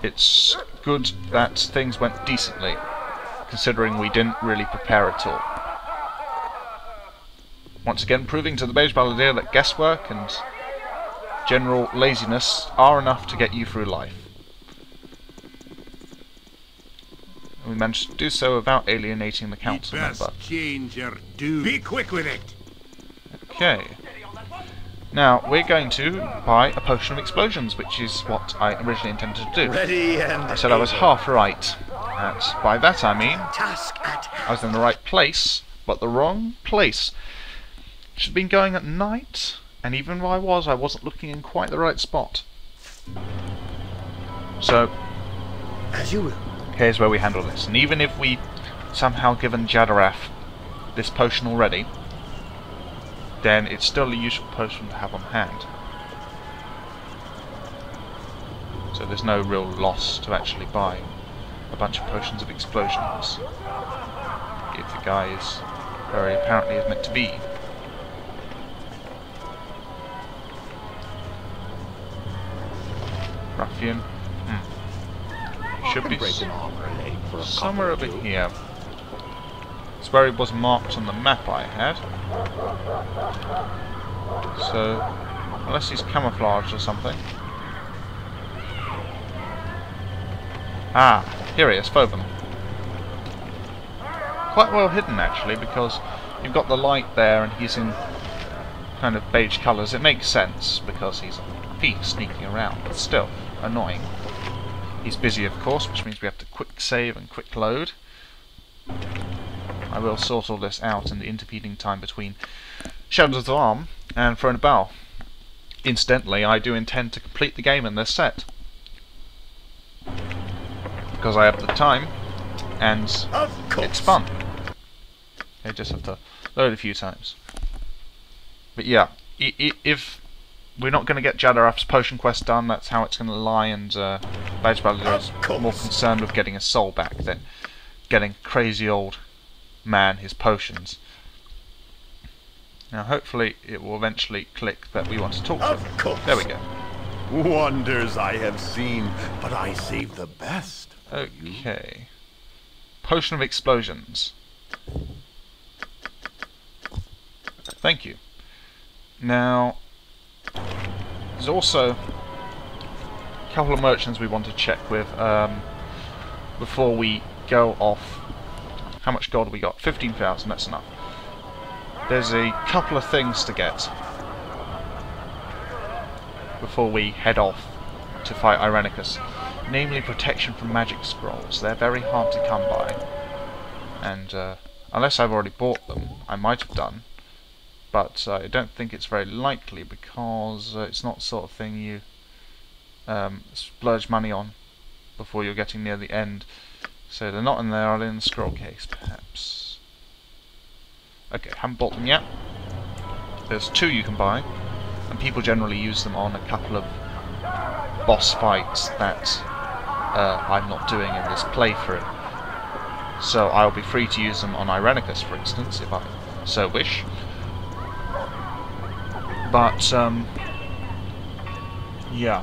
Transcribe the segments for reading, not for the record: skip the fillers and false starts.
it's good that things went decently, considering we didn't really prepare at all. Once again, proving to the beige Baldur that guesswork and general laziness are enough to get you through life. And we managed to do so without alienating the council member. Change your tune. Be quick with it. Okay. Now, we're going to buy a potion of explosions, which is what I originally intended to do. Ready and I said I was half right. And by that I mean, task at hand. I was in the right place, but the wrong place. Should have been going at night, and even if I wasn't looking in quite the right spot. So, As you will. here's where we handle this. And even if we somehow given Jadarath this potion already, then it's still a useful potion to have on hand. So there's no real loss to actually buy a bunch of potions of explosions if the guy is very apparently is meant to be. Ruffian. Should be somewhere over here. It's where it was marked on the map I had. So, unless he's camouflaged or something. Ah, here he is, Foban. Quite well hidden actually, because you've got the light there and he's in kind of beige colours. It makes sense because he's a thief sneaking around, but still annoying. He's busy, of course, which means we have to quick save and quick load. I will sort all this out in the intervening time between Shadows of Arm and Throne of Baal. Incidentally, I do intend to complete the game in this set, because I have the time and it's fun. I just have to load a few times. But yeah, if we're not going to get Jadarath's potion quest done, that's how it's going to lie, and Beige Baldur is more concerned with getting his soul back than getting crazy old man his potions. Now hopefully it will eventually click that we want to talk to him. There we go. Wonders I have seen, but I save the best. Okay. Potion of explosions. Thank you. Now, there's also a couple of merchants we want to check with before we go off. How much gold have we got? 15,000, that's enough. There's a couple of things to get before we head off to fight Irenicus. Namely, protection from magic scrolls. They're very hard to come by. And unless I've already bought them, I might have done. But I don't think it's very likely, because it's not the sort of thing you splurge money on before you're getting near the end. So they're not in there, are they in the scroll case, perhaps? Okay, haven't bought them yet. There's 2 you can buy, and people generally use them on a couple of boss fights that I'm not doing in this playthrough. So I'll be free to use them on Irenicus, for instance, if I so wish. But, yeah.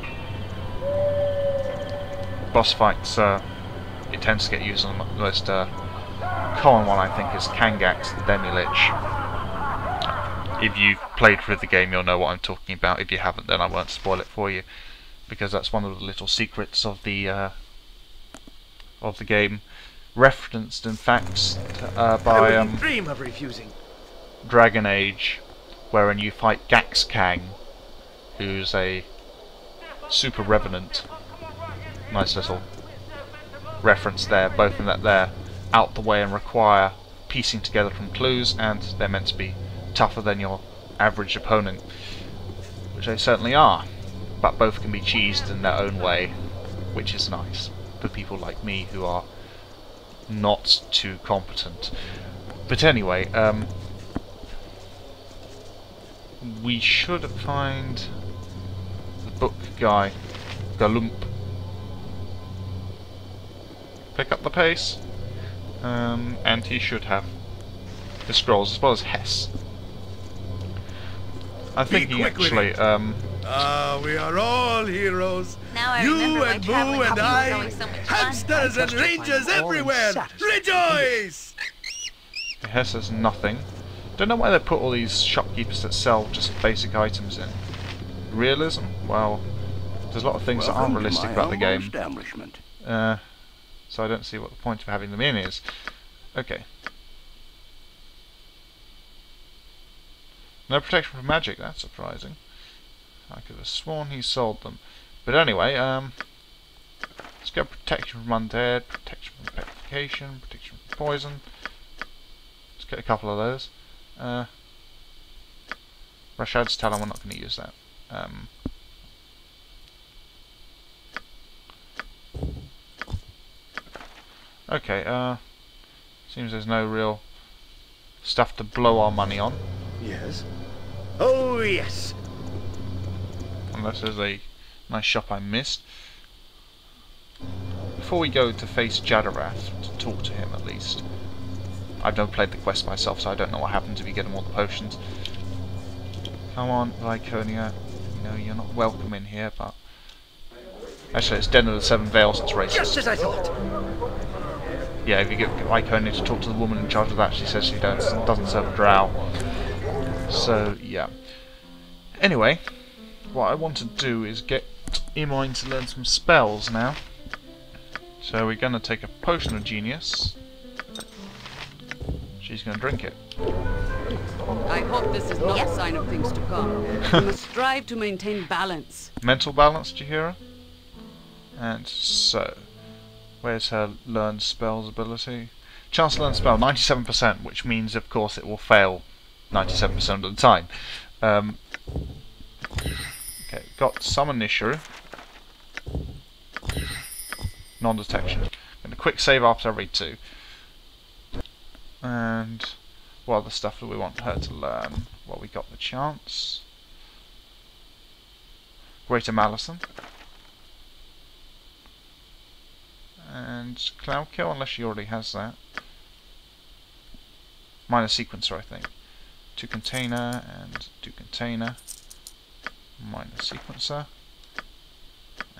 Boss fights, it tends to get used on the most common one, I think, is Kangax the Demi-Lich. If you've played through the game, you'll know what I'm talking about. If you haven't, then I won't spoil it for you, because that's one of the little secrets of the game, referenced in fact by dream of refusing. Dragon Age, wherein you fight Gaxkang, who's a super revenant. Nice little reference there, both in that they're out the way and require piecing together from clues, and they're meant to be tougher than your average opponent, which they certainly are, but both can be cheesed in their own way, which is nice for people like me who are not too competent. But anyway, we should find the book guy, Galump. Pick up the pace, and he should have the scrolls as well as Hess. I'm thinking actually, We are all heroes. Now I You remember my and traveling Boo and company was I, always so much fun. hamsters and rangers everywhere. Rejoice! Here says nothing. Don't know why they put all these shopkeepers that sell just basic items in. Realism? Well, there's a lot of things that aren't realistic about the game. Establishment. So I don't see what the point of having them in is. Okay. No protection from magic, that's surprising. I could have sworn he sold them. But anyway, let's get protection from undead, protection from petrification, protection from poison. Let's get a couple of those. Rashad's talent, we're not going to use that. Okay, seems there's no real stuff to blow our money on. Yes. Oh, yes. Unless there's a nice shop I missed. Before we go to face Jadarath, to talk to him at least. I've never played the quest myself, so I don't know what happens if you get him all the potions. Come on, Viconia. You know, you're not welcome in here, but... Actually, it's Den of the Seven Veils that's racist. Just as I thought. Yeah, if you get Viconia to talk to the woman in charge of that, she says she doesn't serve a drow. So, yeah. Anyway, what I want to do is get Imoine to learn some spells now. So we're going to take a Potion of Genius. She's going to drink it. I hope this is not a sign of things to come. We must strive to maintain balance. Mental balance, do you hear her? And so, where's her learn spells ability? Chance to learn spell, 97%, which means, of course, it will fail 97% of the time. Okay, got Summon Nishiru. Non-detection. And a quick save after every 2. And what other stuff do we want her to learn? Well, we got the chance. Greater Malison. And Cloud Kill, unless she already has that. Minor Sequencer, I think. 2 Container and 2 Container. Minor Sequencer.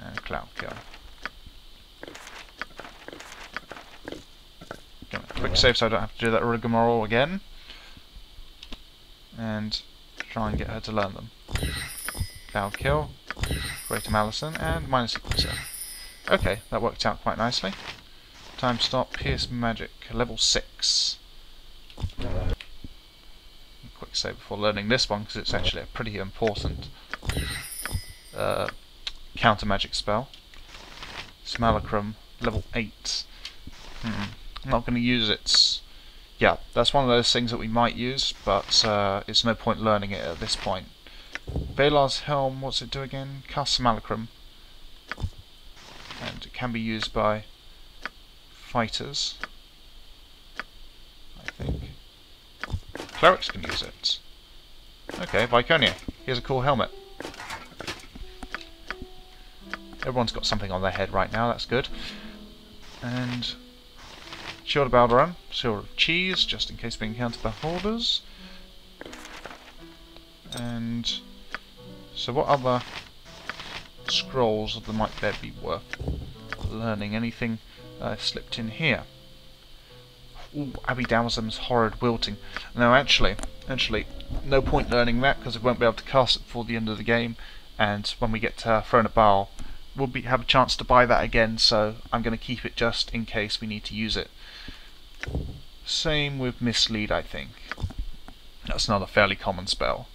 And Cloud Kill. Quick save so I don't have to do that rigmarole again. And try and get her to learn them. Cloud Kill, Greater Malison, and Minor Sequencer. Okay, that worked out quite nicely. Time Stop, Pierce Magic, level 6. Quick save before learning this one because it's actually a pretty important counter magic spell. Smalacrum, level 8. I'm not going to use it. Yeah, that's one of those things that we might use, but it's no point learning it at this point. Balar's Helm, what's it do again? Cast Smalacrum. And it can be used by fighters, I think. Clerics can use it. Okay, Viconia. Here's a cool helmet. Everyone's got something on their head right now, that's good. And Shield of Baldur, Shield of Cheese, just in case being encountered by holders. And so what other scrolls might there be worth learning? Anything slipped in here? Ooh, Abby Dowson's Horrid Wilting. No, actually, no point learning that because we won't be able to cast it before the end of the game. And when we get to Throne of Baal, we'll have a chance to buy that again. So I'm going to keep it just in case we need to use it. Same with Mislead, I think. That's another fairly common spell.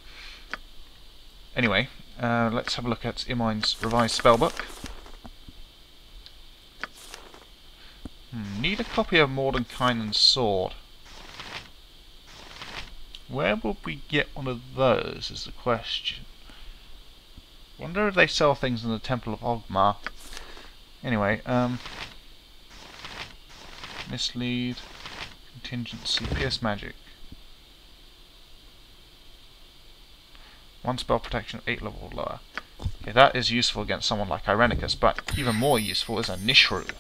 Anyway, let's have a look at Imoine's revised spellbook. Need a copy of Mordenkainen's sword. Where would we get one of those is the question. Wonder if they sell things in the Temple of Ogmar. Anyway, Mislead, Contingency, Pierce Magic. 1 spell protection, 8 level or lower. Okay, that is useful against someone like Irenicus, but even more useful is a Nishru.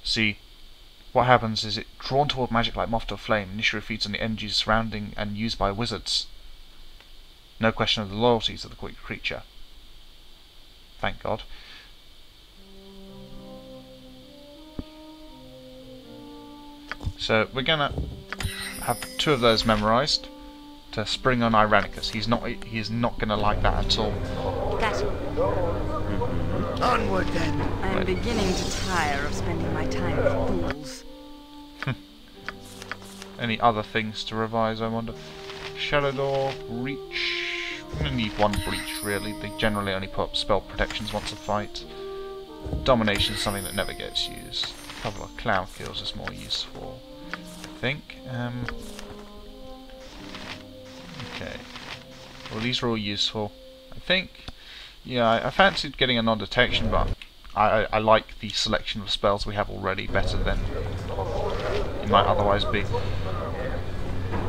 See, what happens is it drawn toward magic like moth to a flame. Nishru feeds on the energies surrounding and used by wizards. No question of the loyalties of the creature. Thank God. So we're gonna have 2 of those memorised to spring on Irenicus. He is not gonna like that at all. Gotcha. Onward then. I'm beginning to tire of spending my time with fools. Any other things to revise, I wonder? Shadow Door, Reach. We only need 1 Breach, really. They generally only put up spell protections once a fight. Domination is something that never gets used. A couple of Cloud Kills is more useful, I think. Okay. Well, these are all useful, I think. Yeah, I fancied getting a non-detection, but I like the selection of spells we have already better than it might otherwise be.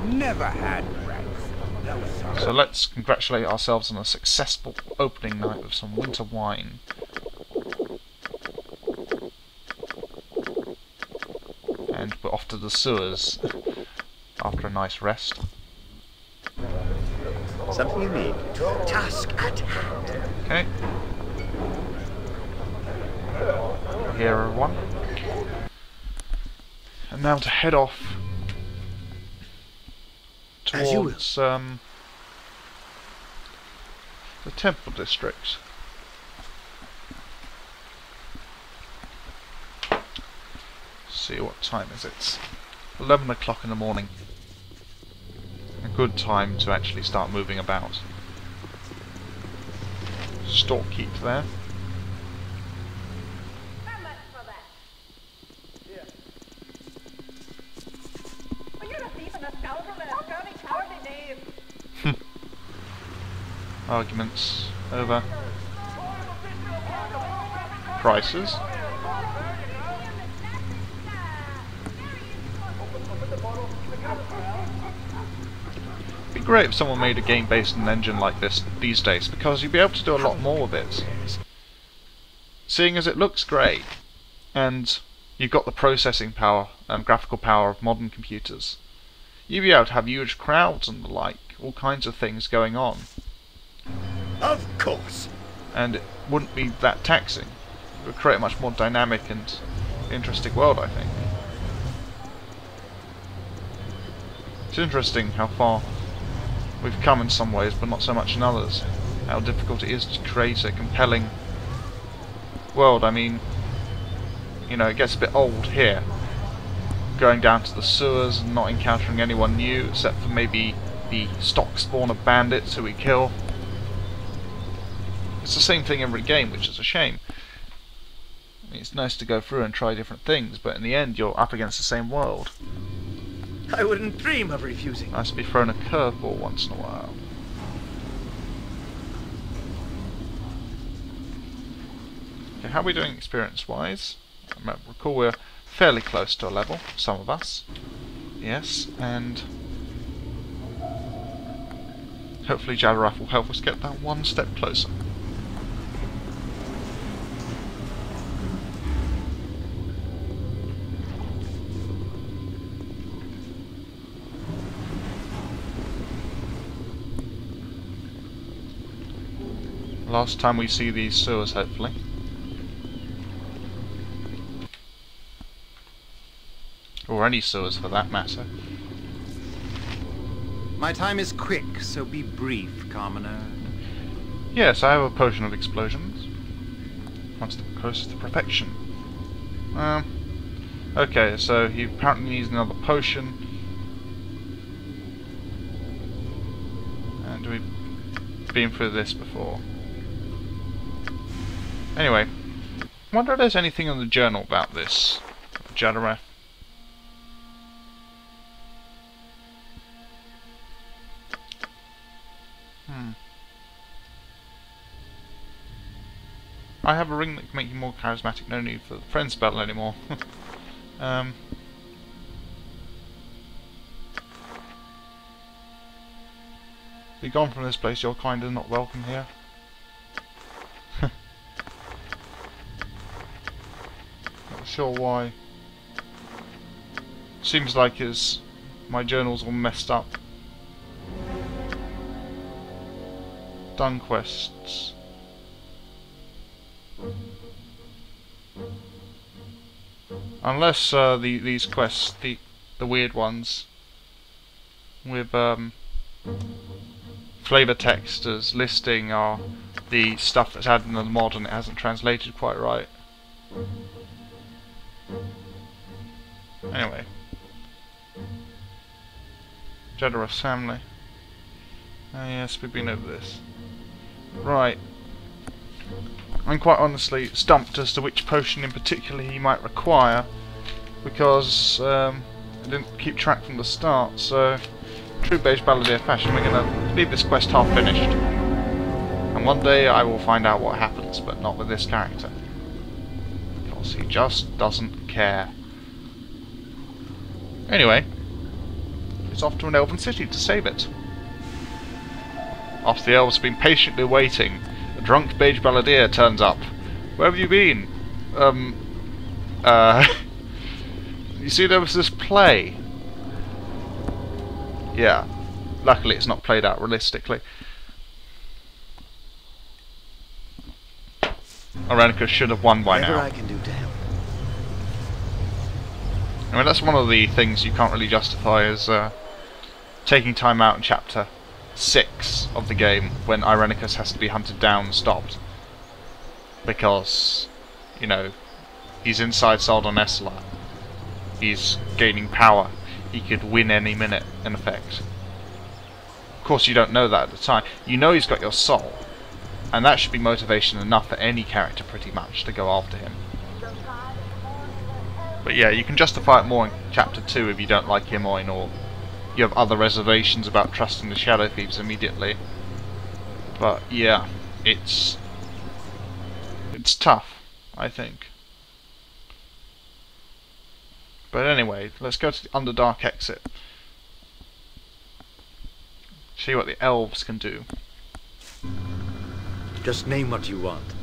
Never had breath. No, sir. So let's congratulate ourselves on a successful opening night with some winter wine. And we're off to the sewers after a nice rest. Something you need. Task at hand. Okay. Here, everyone. And now to head off As you will. towards the temple district. See what time is it? 11 o'clock in the morning. A good time to actually start moving about. Store keep there. How much for that? Yeah. Are you a thief and a scoundrel and a scurvy cowardly knave? Arguments over prices. It'd be great if someone made a game based on an engine like this these days, because you'd be able to do a lot more with it. Seeing as it looks great, and you've got the processing power and graphical power of modern computers, you'd be able to have huge crowds and the like, all kinds of things going on. Of course. And it wouldn't be that taxing. It would create a much more dynamic and interesting world, I think. It's interesting how far we've come in some ways, but not so much in others. How difficult it is to create a compelling world. I mean, you know, it gets a bit old here. Going down to the sewers and not encountering anyone new, except for maybe the stock spawn of bandits who we kill. It's the same thing every game, which is a shame. I mean, it's nice to go through and try different things, but in the end you're up against the same world. I wouldn't dream of refusing. Nice to be thrown a curveball once in a while. Okay, how are we doing experience-wise? I recall we're fairly close to a level, some of us. Yes, and hopefully Jadaraf will help us get that one step closer. Last time we see these sewers, hopefully. Or any sewers for that matter. My time is quick, so be brief, commoner. Yes, I have a potion of explosions. One step closer to perfection. Okay, so he apparently needs another potion. And we've been through this before. Anyway, I wonder if there's anything in the journal about this, Jadaraf. I have a ring that can make you more charismatic, no need for the friend spell anymore. Be gone from this place, your kind is not welcome here. Not sure why. Seems like my journal's all messed up. done quests. Unless these quests, the weird ones with flavor text as listing are the stuff that's added in the mod and it hasn't translated quite right. Anyway. Generous family. Oh yes, we've been over this. Right. I'm quite honestly stumped as to which potion in particular he might require, because I didn't keep track from the start, so true Beige Balladeer fashion, we're going to leave this quest half finished. And one day I will find out what happens, but not with this character. Because he just doesn't care. Anyway, it's off to an elven city to save it. After the elves have been patiently waiting, a drunk Beige Balladeer turns up. Where have you been? You see, there was this play. Yeah. Luckily it's not played out realistically. Irenicus should have won by Whatever now. I can do to help. I mean, that's one of the things you can't really justify as taking time out in chapter 6 of the game when Irenicus has to be hunted down and stopped. Because, you know, he's inside Saldon Esla. He's gaining power. He could win any minute, in effect. Of course, you don't know that at the time. You know he's got your soul. And that should be motivation enough for any character, pretty much, to go after him. But yeah, you can justify it more in Chapter 2 if you don't like Imoin, or you have other reservations about trusting the Shadow Thieves immediately. But yeah, it's tough, I think. But anyway, let's go to the Underdark exit. See what the elves can do. Just name what you want.